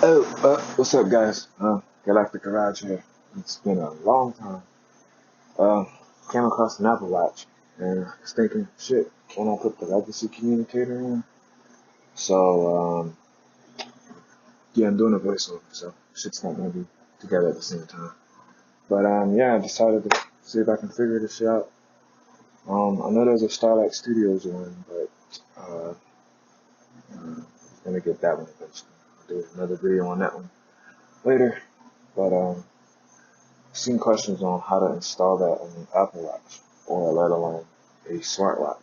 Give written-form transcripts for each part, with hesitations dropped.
What's up, guys? Get out the garage here. It's been a long time. Uh, Came across an Apple Watch and was thinking, shit, can I put the legacy communicator in? So, yeah, I'm doing a voiceover, so shit's not gonna be together at the same time. But, yeah, I decided to see if I can figure this shit out. I know there's a Starlight Studios one, but, I'm gonna get that one eventually. I'll do another video on that one later. But, seen questions on how to install that on an Apple Watch or let alone a smartwatch.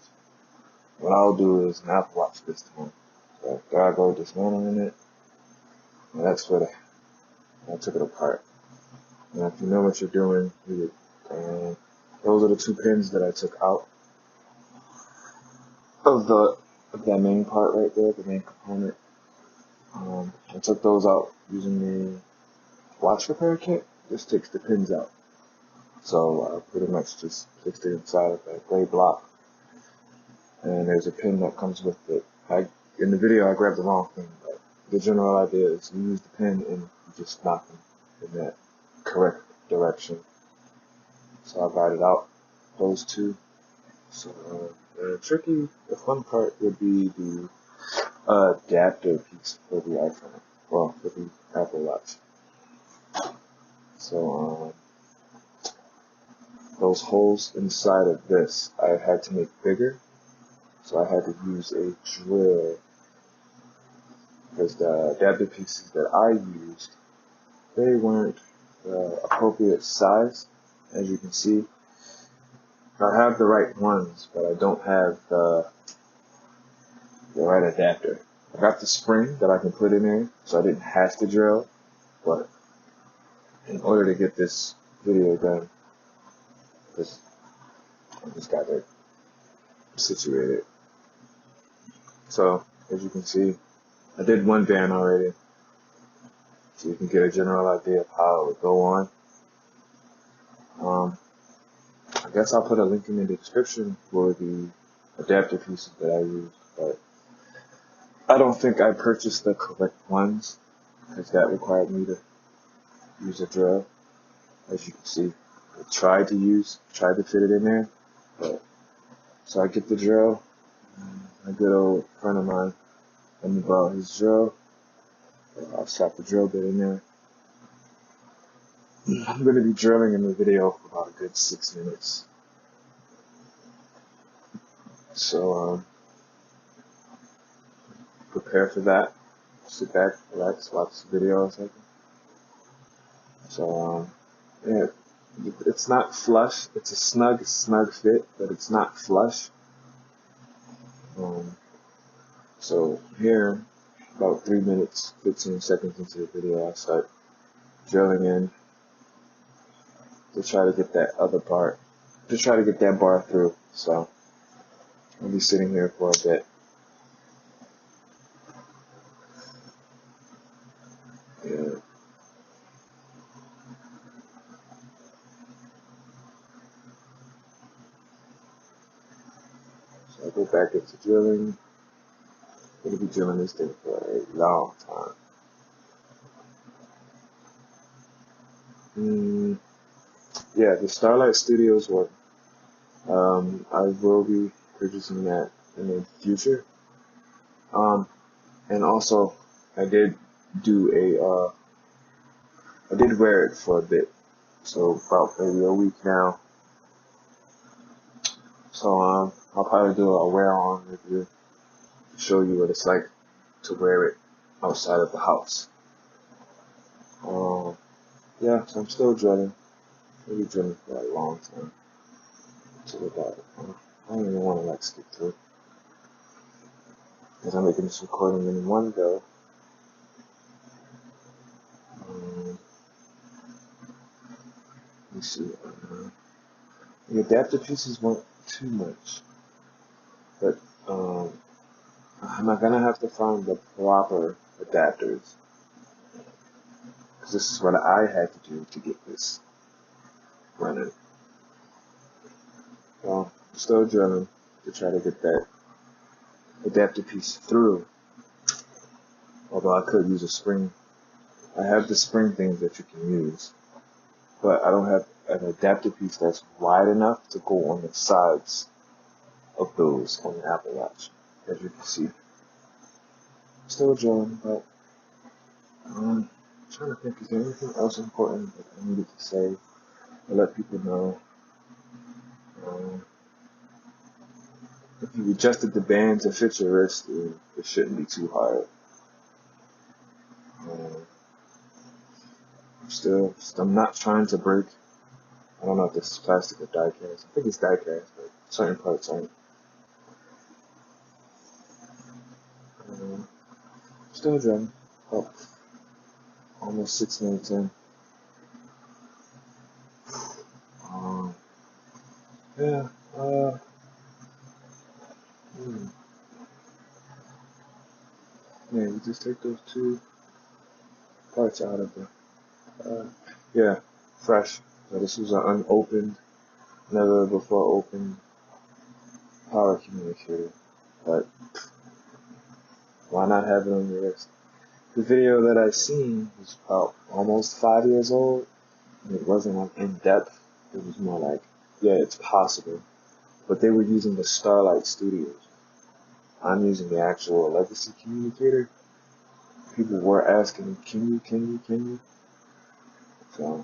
What I'll do is an Apple Watch this time. So there I go dismantling it. And that's what I took it apart. And if you know what you're doing, those are the two pins that I took out of that main part right there, the main component. I took those out using the watch repair kit. Just takes the pins out. So I pretty much just fixed it inside of that gray block. And there's a pin that comes with it. In the video I grabbed the wrong thing, but the general idea is you use the pin and you just knock them in that correct direction. So I got it out, those two. So the fun part would be the adapter piece for the iPhone, well, for the Apple Watch. So those holes inside of this I had to make bigger, so I had to use a drill because the adapter pieces that I used, they weren't the appropriate size. As you can see, I have the right ones, but I don't have the right adapter. I got the spring that I can put in there, so I didn't have to drill, but in order to get this video done, I just got it situated. So, as you can see, I did one band already, so you can get a general idea of how it would go on. I guess I'll put a link in the description for the adapter pieces that I used, but I don't think I purchased the correct ones, because that required me to use a drill. As you can see, I tried to fit it in there, but so I get the drill. A good old friend of mine let me borrow his drill. I'll slap the drill bit in there. I'm going to be drilling in the video for about a good 6 minutes. So prepare for that. Sit back, relax, watch the video or something. So yeah, it's not flush. It's a snug fit, but it's not flush. So here, about 3 minutes, 15 seconds into the video, I start drilling in to try to get that other part, to try to get that bar through. So I'll be sitting here for a bit. Yeah. So I go back into drilling. I'm going to be drilling this thing for a long time. Yeah, the Starlight Studios one. I will be purchasing that in the future. And also, I did wear it for a bit. So about maybe a week now. So I'll probably do a wear on review to show you what it's like to wear it outside of the house. Yeah, so I'm still drilling. I'll be drilling for a long time. Until about I don't even want to like skip through, because I'm making this recording in one go. Let me see. The adapter pieces weren't too much, but I'm not gonna have to find the proper adapters, because this is what I had to do to get this running. Well, I'm still drilling to try to get that adapter piece through, although I could use a spring I have the spring things that you can use, but I don't have an adapter piece that's wide enough to go on the sides of those on the Apple Watch, as you can see. Still drawing, but I'm trying to think, is there anything else important that I needed to say to let people know? If you adjusted the band to fit your wrist, it shouldn't be too hard. I'm not trying to break. I don't know if this is plastic or die cast. I think it's die cast, but certain parts aren't. Still drawing. Oh, almost 6 minutes in. Yeah. Yeah, you just take those two parts out of it. Yeah, fresh. So this was an unopened, never before opened power communicator. But why not have it on your wrist? The video that I seen was about almost 5 years old. And it wasn't like in depth. It was more like, yeah, it's possible. But they were using the Starlight Studios. I'm using the actual legacy communicator. People were asking me, can you? So,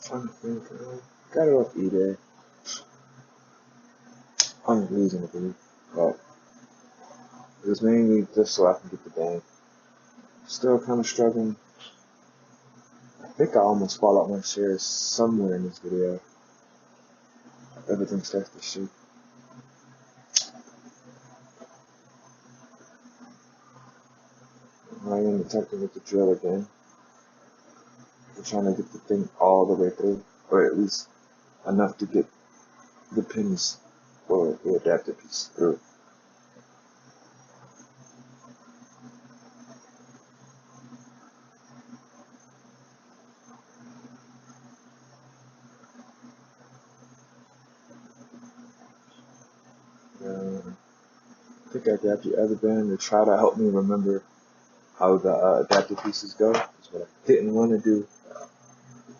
trying to think. Got it off eBay. Unreasonably, but it was mainly just so I can get the band. Still kind of struggling. I think I almost fall out my chair somewhere in this video. Everything starts to shake. I am attempting with the drill again. I'm trying to get the thing all the way through, or at least enough to get the pins or the adapter piece through. I think I grabbed the other band to try to help me remember how the adapter pieces go. That's what I didn't want to do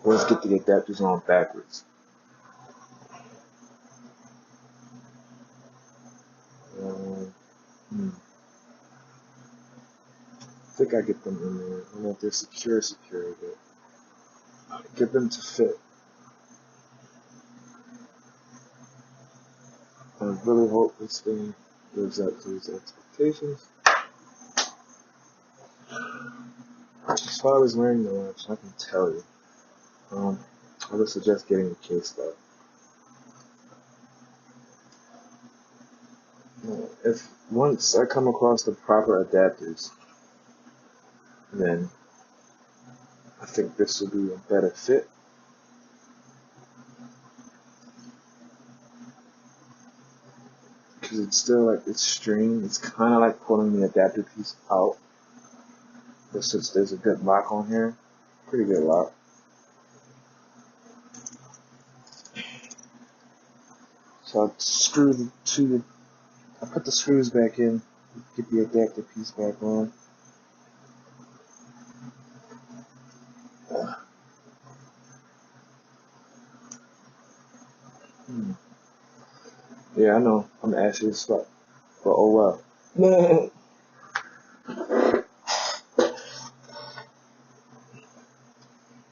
was get the adapters on backwards. I think I get them in there. I don't know if they're secure, but get them to fit. I really hope this thing lives up to its expectations. As far as wearing the watch, I can tell you. I would suggest getting the case though. If once I come across the proper adapters, then I think this will be a better fit. Because it's still like it's strained. It's kind of like pulling the adapter piece out. But since there's a good lock on here, pretty good lock. So I put the screws back in, get the adapter piece back on. Yeah, I know, I'm ashy as fuck, but oh well.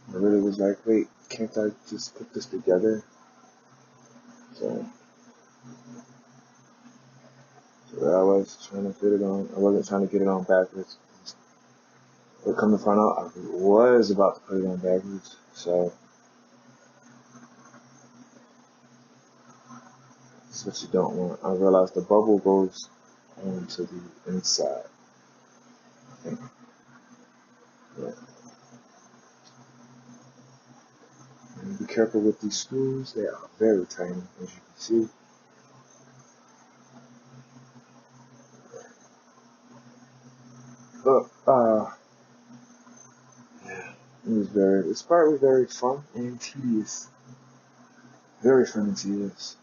I really was like, wait, can't I just put this together? So I was trying to fit it on. I wasn't trying to get it on backwards. But come to find out, I was about to put it on backwards. So this is what you don't want. I realized the bubble goes onto the inside. I think. Yeah. And be careful with these screws. They are very tiny, as you can see. But this part was very fun and tedious. Very fun and tedious.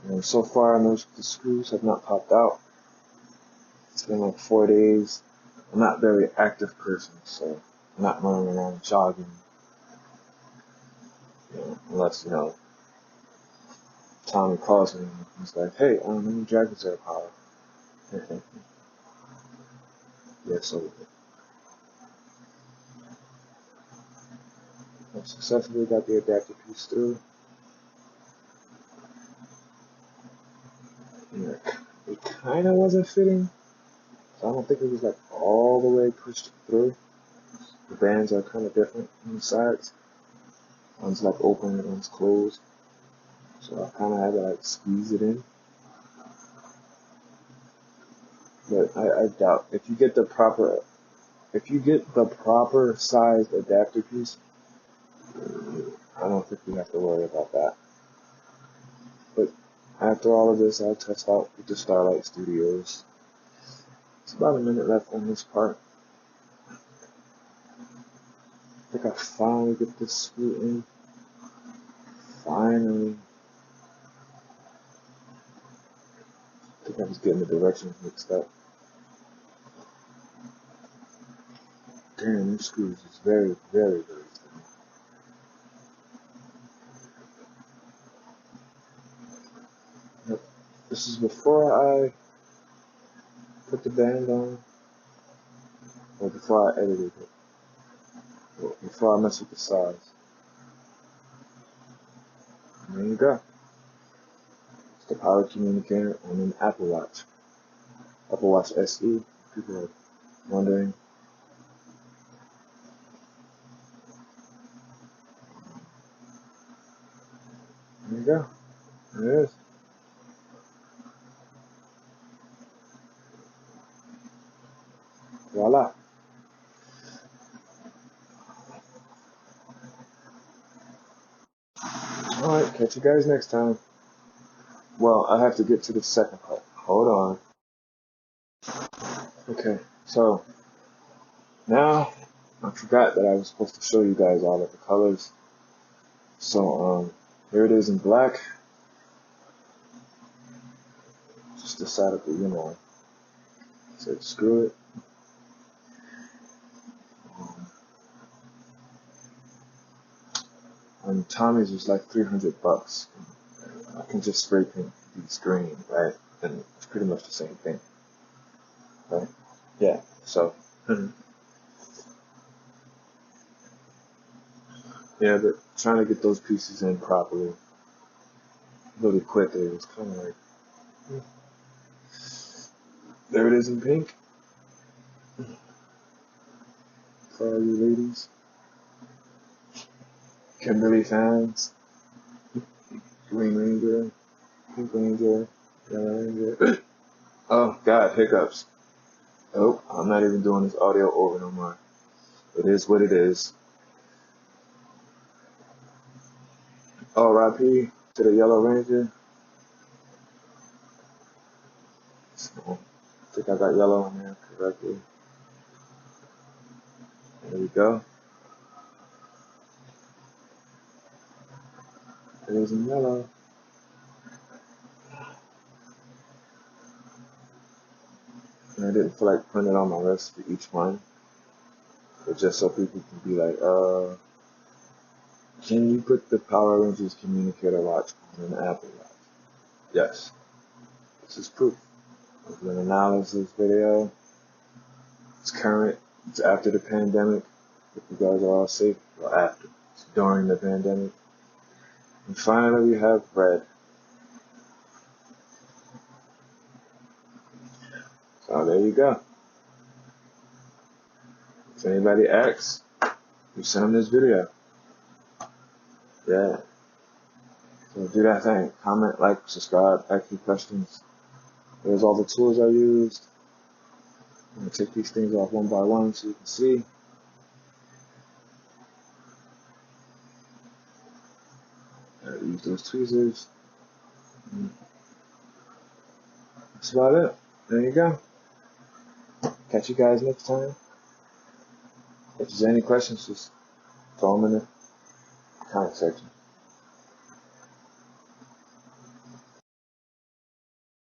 And so far, the screws have not popped out. It's been like 4 days. I'm not a very active person, so I'm not running around jogging. Unless, Tommy calls me and he's like, hey, let me drag this air power. Yeah, so I successfully got the adapter piece through. And it kind of wasn't fitting, so I don't think it was like all the way pushed through. The bands are kind of different on the sides. One's like open and one's closed. So I kind of had to like squeeze it in. But I doubt if you get the proper sized adapter piece, I don't think we have to worry about that. But after all of this, I'll test out with the Starlight Studios. It's about a minute left on this part. I think I finally get this screw in. Finally. I think I was getting the directions mixed up. Damn, these screws is very, very, very thin. Yep. This is before I put the band on, or before I edited it, or before I mess with the size. And there you go. It's the power communicator on an Apple Watch. Apple Watch SE. People are wondering. There you go. There it is. Voila. Alright, catch you guys next time. Well, I have to get to the second part. Hold on. Okay, so now I forgot that I was supposed to show you guys all of the colors. So here it is in black. Just decided to, said screw it. And Tommy's was like $300. I can just spray paint these green, right? And it's pretty much the same thing, right? Yeah. So, yeah, but trying to get those pieces in properly, really quickly, was kind of like, there it is in pink. For all you ladies, Kimberly fans, Green Ranger, Pink Ranger, Yellow Ranger. Oh God, hiccups. Oh, I'm not even doing this audio over no more. It is what it is. R.I.P. to the Yellow Ranger. So, I think I got yellow in there correctly. There we go. It is in yellow. And I didn't feel like putting it on my list for each one. But just so people can be like, can you put the Power Rangers Communicator watch on an Apple Watch? Yes. This is proof. It's an analysis video. It's current. It's after the pandemic. If you guys are all safe, or after. It's during the pandemic. And finally we have red. So there you go. If anybody asks, you send them this video. Yeah. So do that thing. Comment, like, subscribe, ask me questions. There's all the tools I used. I'm going to take these things off one by one so you can see. I use those tweezers. That's about it. There you go. Catch you guys next time. If there's any questions, just throw them in the comment section.